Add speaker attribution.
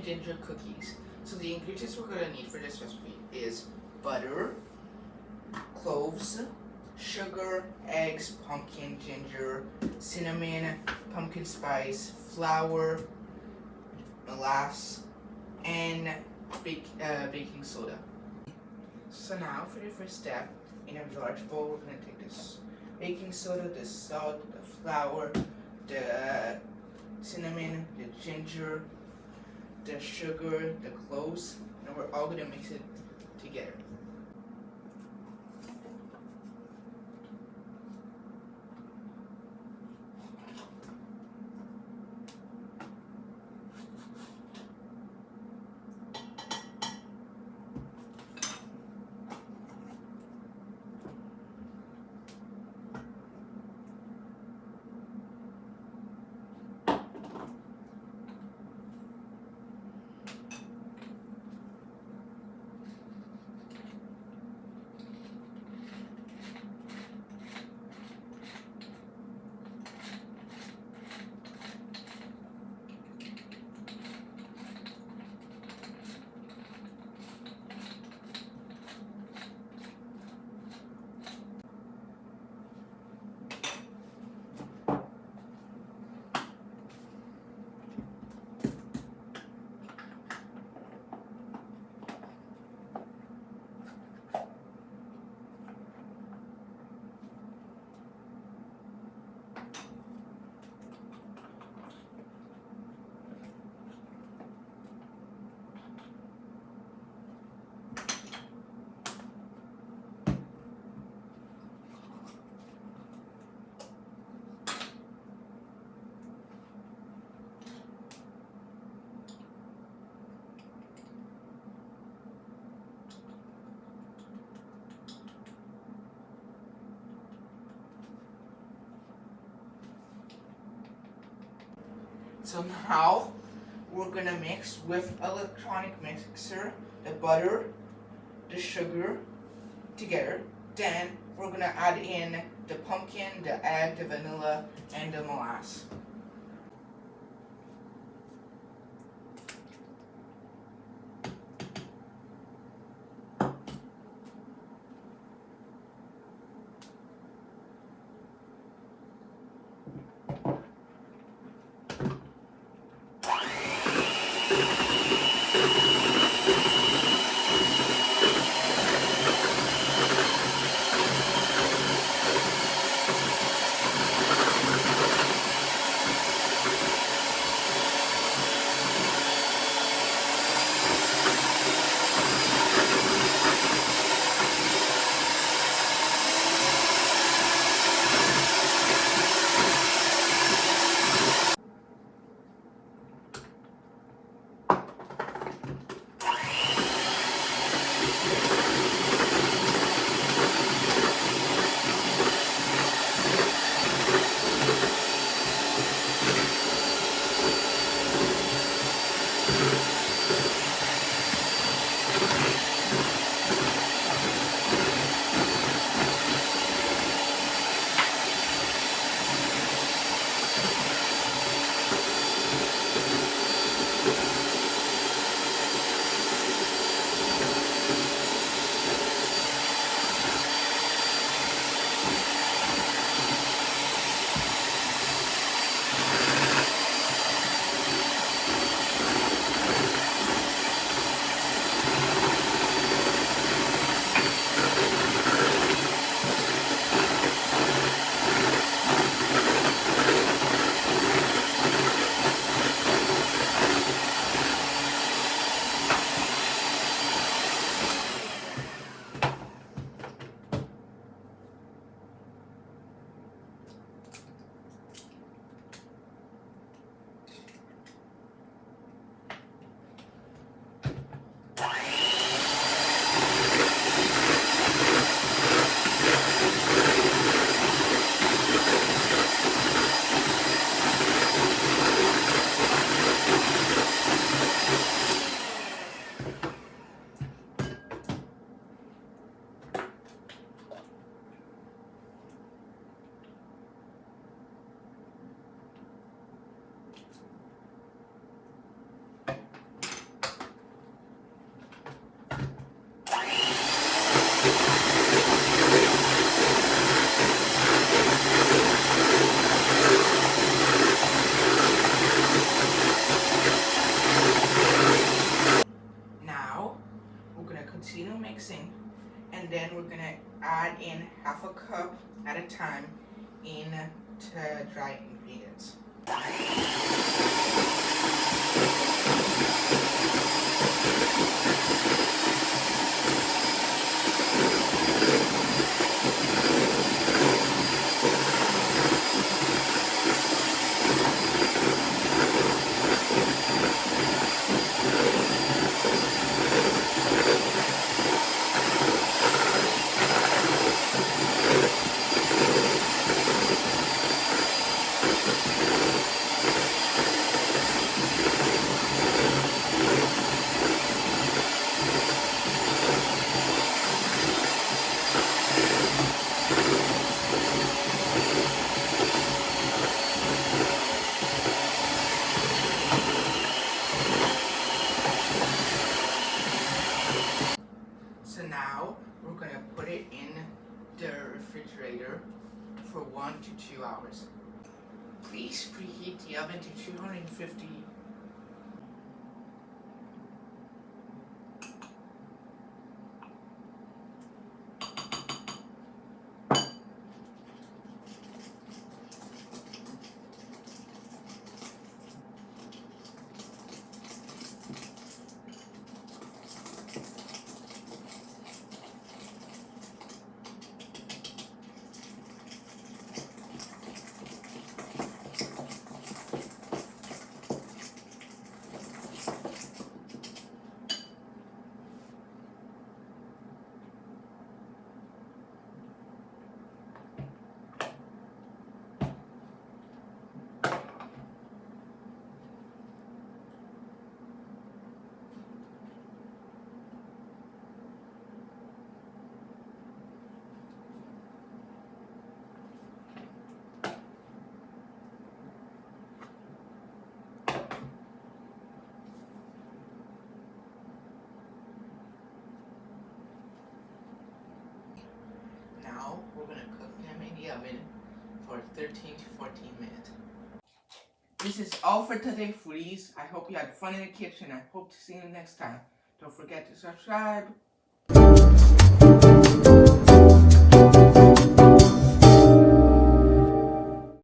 Speaker 1: ginger cookies. So the ingredients we're going to need for this recipe is butter, cloves, sugar, eggs, pumpkin, ginger, cinnamon, pumpkin spice, flour, molasses, and baking soda. So now for the first step, in a large bowl we're going to take this baking soda, the salt, the flour, the cinnamon, the ginger, the sugar, the cloves, and we're all going to mix it together. So now we're gonna mix with electronic mixer the butter, the sugar together. Then we're gonna add in the pumpkin, the egg, the vanilla, and the molasses. continue mixing, and then we're gonna add in half a cup at a time into dry ingredients. So now we're gonna put it in the refrigerator for 1 to 2 hours. Please preheat the oven to 250. Now we're gonna cook them in the oven for 13 to 14 minutes. This is all for today, foodies. I hope you had fun in the kitchen. I hope to see you next time. Don't forget to subscribe.